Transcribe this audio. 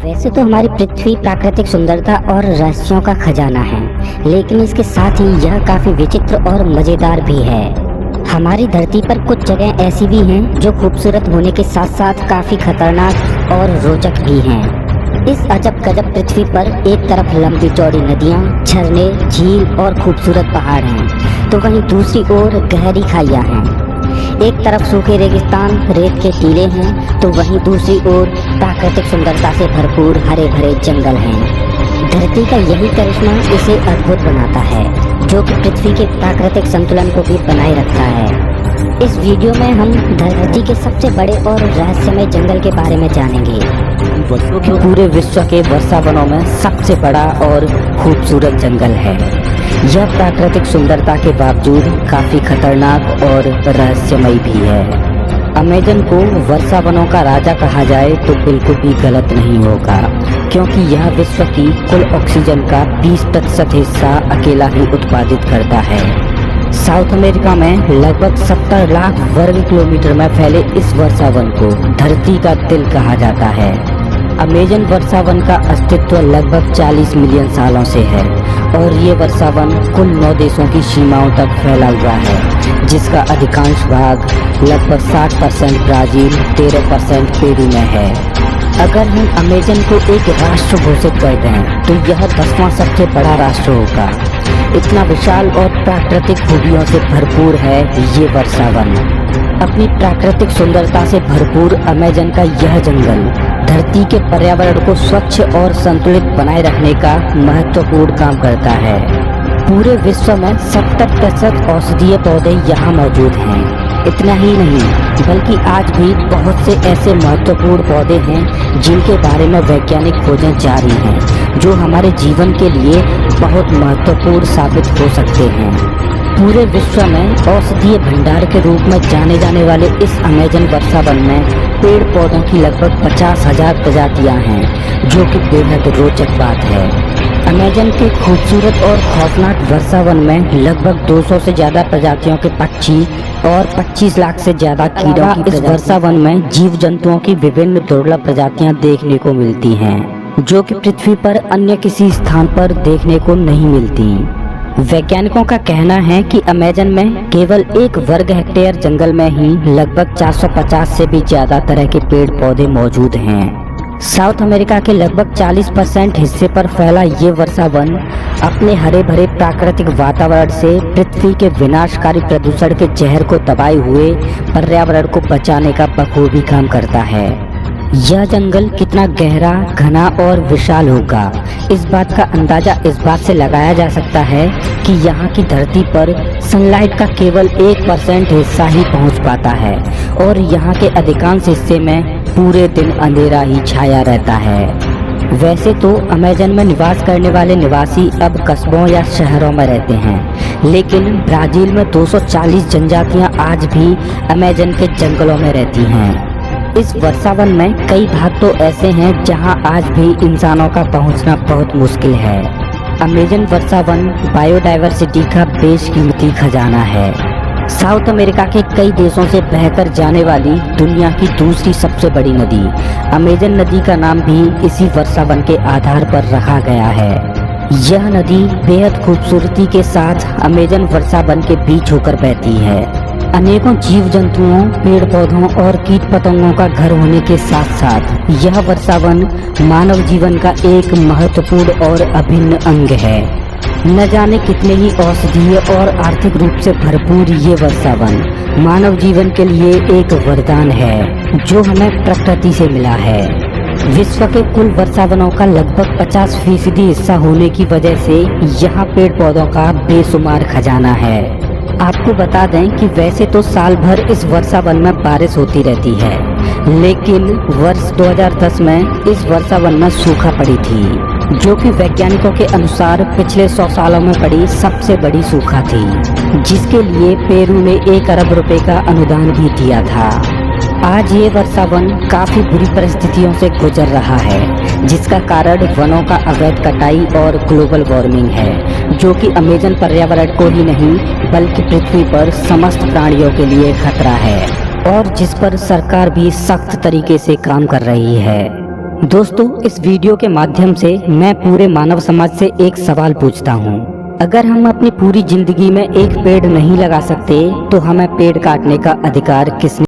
वैसे तो हमारी पृथ्वी प्राकृतिक सुंदरता और रहस्यों का खजाना है, लेकिन इसके साथ ही यह काफी विचित्र और मजेदार भी है। हमारी धरती पर कुछ जगह ऐसी भी हैं जो खूबसूरत होने के साथ साथ काफी खतरनाक और रोचक भी हैं। इस अजब गजब पृथ्वी पर एक तरफ लंबी चौड़ी नदियाँ, झरने, झील और खूबसूरत पहाड़ हैं, तो वहीं दूसरी ओर गहरी खाइयाँ हैं। एक तरफ सूखे रेगिस्तान, रेत के टीले हैं, तो वहीं दूसरी ओर प्राकृतिक सुंदरता से भरपूर हरे भरे जंगल हैं। धरती का यही करिश्मा इसे अद्भुत बनाता है, जो कि पृथ्वी के प्राकृतिक संतुलन को भी बनाए रखता है। इस वीडियो में हम धरती के सबसे बड़े और रहस्यमय जंगल के बारे में जानेंगे, जो कि पूरे विश्व के वर्षावनों में सबसे बड़ा और खूबसूरत जंगल है। यह प्राकृतिक सुंदरता के बावजूद काफी खतरनाक और रहस्यमय भी है। अमेज़न को वर्षावनों का राजा कहा जाए तो बिल्कुल भी गलत नहीं होगा, क्योंकि यह विश्व की कुल ऑक्सीजन का 20% हिस्सा अकेला ही उत्पादित करता है। साउथ अमेरिका में लगभग 70 लाख वर्ग किलोमीटर में फैले इस वर्षावन को धरती का दिल कहा जाता है। अमेज़न वर्षावन का अस्तित्व लगभग 40 मिलियन सालों से है और ये वर्षावन कुल 9 देशों की सीमाओं तक फैला हुआ है, जिसका अधिकांश भाग लगभग 60% ब्राजील, 13% पेरू में है। अगर हम अमेज़न को एक राष्ट्र घोषित कर दें तो यह 10वां सबसे बड़ा राष्ट्र होगा। इतना विशाल और प्राकृतिक खूबियों से भरपूर है ये वर्षावन। अपनी प्राकृतिक सुंदरता से भरपूर अमेज़न का यह जंगल धरती के पर्यावरण को स्वच्छ और संतुलित बनाए रखने का महत्वपूर्ण काम करता है। पूरे विश्व में 70% औषधीय पौधे यहाँ मौजूद हैं। इतना ही नहीं, बल्कि आज भी बहुत से ऐसे महत्वपूर्ण पौधे हैं जिनके बारे में वैज्ञानिक खोजें जारी हैं, जो हमारे जीवन के लिए बहुत महत्वपूर्ण साबित हो सकते हैं। पूरे विश्व में औषधीय भंडार के रूप में जाने जाने वाले इस अमेज़न वर्षावन में पेड़ पौधों की लगभग 50,000 प्रजातियां हैं, जो कि बेहद रोचक बात है। अमेज़न के खूबसूरत और खौफनाक वर्षावन में लगभग 200 से ज्यादा प्रजातियों के पक्षी और 25 लाख से ज्यादा कीड़ों की इस वर्षावन में जीव जंतुओं की विभिन्न दुर्लभ प्रजातियां देखने को मिलती हैं, जो कि पृथ्वी पर अन्य किसी स्थान पर देखने को नहीं मिलती। वैज्ञानिकों का कहना है कि अमेज़न में केवल 1 वर्ग हेक्टेयर जंगल में ही लगभग 450 से भी ज्यादा तरह के पेड़ पौधे मौजूद हैं। साउथ अमेरिका के लगभग 40% हिस्से पर फैला ये वर्षावन अपने हरे भरे प्राकृतिक वातावरण से पृथ्वी के विनाशकारी प्रदूषण के जहर को दबाए हुए पर्यावरण को बचाने का बखूबी काम करता है। यह जंगल कितना गहरा, घना और विशाल होगा, इस बात का अंदाजा इस बात से लगाया जा सकता है कि यहाँ की धरती पर सनलाइट का केवल 1% हिस्सा ही पहुँच पाता है और यहाँ के अधिकांश हिस्से में पूरे दिन अंधेरा ही छाया रहता है। वैसे तो अमेज़न में निवास करने वाले निवासी अब कस्बों या शहरों में रहते हैं, लेकिन ब्राजील में 240 जनजातियाँ आज भी अमेज़न के जंगलों में रहती हैं। इस वर्षावन में कई भाग तो ऐसे हैं जहां आज भी इंसानों का पहुंचना बहुत मुश्किल है। अमेज़न वर्षावन बायोडायवर्सिटी का बेशकीमती खजाना है। साउथ अमेरिका के कई देशों से बहकर जाने वाली दुनिया की दूसरी सबसे बड़ी नदी अमेज़न नदी का नाम भी इसी वर्षावन के आधार पर रखा गया है। यह नदी बेहद खूबसूरती के साथ अमेज़न वर्षावन के बीच होकर बहती है। अनेकों जीव जंतुओं, पेड़ पौधों और कीट पतंगों का घर होने के साथ साथ यह वर्षावन मानव जीवन का एक महत्वपूर्ण और अभिन्न अंग है। न जाने कितने ही औषधीय और आर्थिक रूप से भरपूर ये वर्षावन मानव जीवन के लिए एक वरदान है, जो हमें प्रकृति से मिला है। विश्व के कुल वर्षावनों का लगभग 50% हिस्सा होने की वजह से यहाँ पेड़ पौधों का बेशुमार खजाना है। आपको बता दें कि वैसे तो साल भर इस वर्षावन में बारिश होती रहती है, लेकिन वर्ष 2010 में इस वर्षावन में सूखा पड़ी थी, जो कि वैज्ञानिकों के अनुसार पिछले 100 सालों में पड़ी सबसे बड़ी सूखा थी, जिसके लिए पेरू ने 1 अरब रुपए का अनुदान भी दिया था। आज ये वर्षावन काफी बुरी परिस्थितियों से गुजर रहा है, जिसका कारण वनों का अवैध कटाई और ग्लोबल वार्मिंग है, जो कि अमेज़न पर्यावरण को ही नहीं बल्कि पृथ्वी पर समस्त प्राणियों के लिए खतरा है और जिस पर सरकार भी सख्त तरीके से काम कर रही है। दोस्तों, इस वीडियो के माध्यम से मैं पूरे मानव समाज से एक सवाल पूछता हूँ। अगर हम अपनी पूरी जिंदगी में एक पेड़ नहीं लगा सकते तो हमें पेड़ काटने का अधिकार किसने